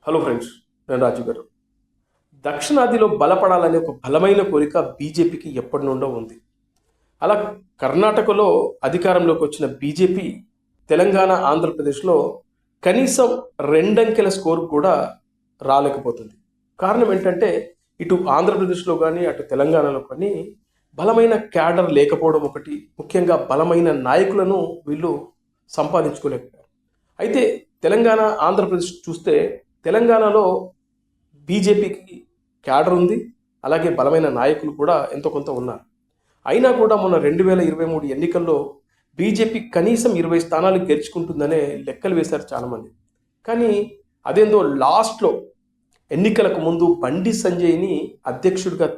Hello friends, నేను రాజు గారు. దక్షిణాదిలో బలపడాలనే ఒక బలమైన కోరిక బీజేపీకి ఎప్పటి నుండో ఉంది. అలా కర్ణాటకలో అధికారంలోకి వచ్చిన బీజేపీ తెలంగాణ, ఆంధ్రప్రదేశ్లో కనీసం రెండంకెల స్కోర్ కూడా రాలేకపోతుంది. కారణం ఏంటంటే ఇటు ఆంధ్రప్రదేశ్లో కానీ అటు తెలంగాణలో కానీ బలమైన క్యాడర్ లేకపోవడం ఒకటి, ముఖ్యంగా బలమైన నాయకులను వీళ్ళు సంపాదించుకోలేకపోయారు. అయితే తెలంగాణ, ఆంధ్రప్రదేశ్ చూస్తే తెలంగాణలో బీజేపీకి క్యాడర్ ఉంది, అలాగే బలమైన నాయకులు కూడా ఎంతో కొంత ఉన్నారు. అయినా కూడా మొన్న 2023 ఎన్నికల్లో బీజేపీ కనీసం 20 స్థానాలు గెలుచుకుంటుందనే లెక్కలు వేశారు చాలామంది. కానీ అదేందో లాస్ట్లో ఎన్నికలకు ముందు బండి సంజయ్ని అధ్యక్షుడిగా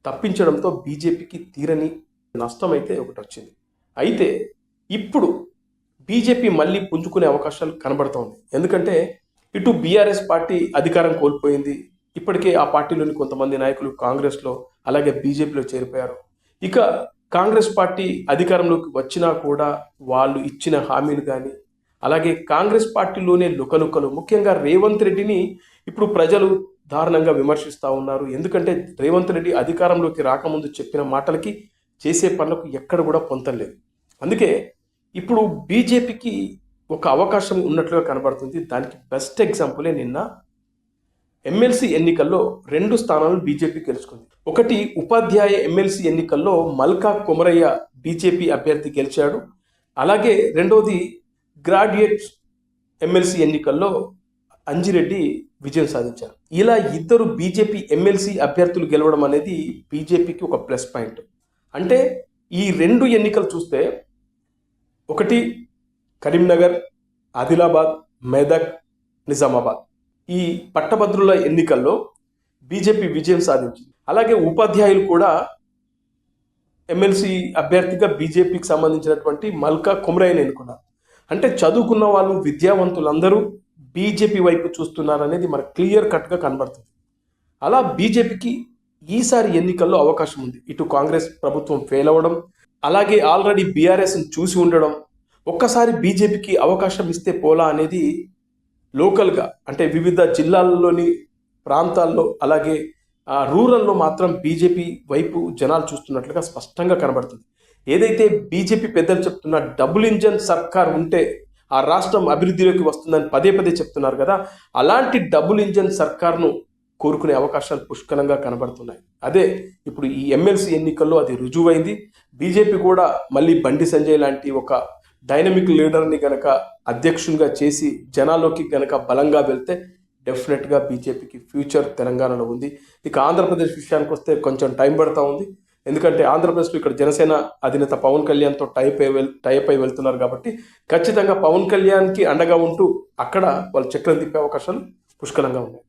తప్పించడంతో బీజేపీకి తీరని నష్టం అయితే ఒకటి వచ్చింది. అయితే ఇప్పుడు బీజేపీ మళ్ళీ పుంజుకునే అవకాశాలు కనబడుతోంది. ఎందుకంటే ఇటు బీఆర్ఎస్ పార్టీ అధికారం కోల్పోయింది. ఇప్పటికే ఆ పార్టీలోని కొంతమంది నాయకులు కాంగ్రెస్లో అలాగే బీజేపీలో చేరిపోయారు. ఇక కాంగ్రెస్ పార్టీ అధికారంలోకి వచ్చినా కూడా వాళ్ళు ఇచ్చిన హామీలు కానీ, అలాగే కాంగ్రెస్ పార్టీలోనే లుకలుకలు, ముఖ్యంగా రేవంత్ రెడ్డిని ఇప్పుడు ప్రజలు దారుణంగా విమర్శిస్తూ ఉన్నారు. ఎందుకంటే రేవంత్ రెడ్డి అధికారంలోకి రాకముందు చెప్పిన మాటలకి చేసే పనులకు ఎక్కడ కూడా పొంతలేదు. అందుకే ఇప్పుడు బీజేపీకి ఒక అవకాశం ఉన్నట్లుగా కనబడుతుంది. దానికి బెస్ట్ ఎగ్జాంపులే నిన్న ఎమ్మెల్సీ ఎన్నికల్లో 2 స్థానాలను బీజేపీ గెలుచుకుంది. ఒకటి ఉపాధ్యాయ ఎమ్మెల్సీ ఎన్నికల్లో మల్కా కొమరయ్య బీజేపీ అభ్యర్థి గెలిచాడు. అలాగే రెండోది గ్రాడ్యుయేట్ ఎమ్మెల్సీ ఎన్నికల్లో అంజిరెడ్డి విజయం సాధించారు. ఇలా ఇద్దరు బీజేపీ ఎమ్మెల్సీ అభ్యర్థులు గెలవడం అనేది బీజేపీకి ఒక ప్లస్ పాయింట్. అంటే ఈ 2 ఎన్నికలు చూస్తే ఒకటి కరీంనగర్, ఆదిలాబాద్, మెదక్, నిజామాబాద్, ఈ పట్టభద్రుల ఎన్నికల్లో బీజేపీ విజయం సాధించింది. అలాగే ఉపాధ్యాయులు కూడా ఎమ్మెల్సీ అభ్యర్థిగా బీజేపీకి సంబంధించినటువంటి మల్కా కొమరయ్యని ఎన్నుకున్నారు. అంటే చదువుకున్న వాళ్ళు, విద్యావంతులందరూ బీజేపీ వైపు చూస్తున్నారనేది మనకు క్లియర్ కట్గా కనబడుతుంది. అలా బీజేపీకి ఈసారి ఎన్నికల్లో అవకాశం ఉంది. ఇటు కాంగ్రెస్ ప్రభుత్వం ఫెయిల్ అవ్వడం, అలాగే ఆల్రెడీ బీఆర్ఎస్ని చూసి ఉండడం, ఒక్కసారి బీజేపీకి అవకాశం ఇస్తే పోలా అనేది లోకల్గా అంటే వివిధ జిల్లాల్లోని ప్రాంతాల్లో అలాగే రూరల్లో మాత్రం బీజేపీ వైపు జనాలు చూస్తున్నట్లుగా స్పష్టంగా కనబడుతుంది. ఏదైతే బీజేపీ పెద్దలు చెప్తున్న డబుల్ ఇంజన్ సర్కార్ ఉంటే ఆ రాష్ట్రం అభివృద్ధిలోకి వస్తుందని పదే పదే చెప్తున్నారు కదా, అలాంటి డబుల్ ఇంజన్ సర్కార్ను కోరుకునే అవకాశాలు పుష్కలంగా కనబడుతున్నాయి. అదే ఇప్పుడు ఈ ఎమ్మెల్సీ ఎన్నికల్లో అది రుజువైంది. బీజేపీ కూడా మళ్ళీ బండి సంజయ్ లాంటి ఒక డైనమిక్ లీడర్ని కనుక అధ్యక్షునిగా చేసి జనాల్లోకి కనుక బలంగా వెళ్తే డెఫినెట్గా బీజేపీకి ఫ్యూచర్ తెలంగాణలో ఉంది. ఇక ఆంధ్రప్రదేశ్ విషయానికి వస్తే కొంచెం టైం పడుతూ ఉంది. ఎందుకంటే ఆంధ్రప్రదేశ్లో ఇక్కడ జనసేన అధినేత పవన్ కళ్యాణ్తో టైప్ అయి వెళ్తున్నారు కాబట్టి ఖచ్చితంగా పవన్ కళ్యాణ్కి అండగా ఉంటూ అక్కడ వాళ్ళు చక్రం తిప్పే అవకాశాలు పుష్కలంగా ఉన్నాయి.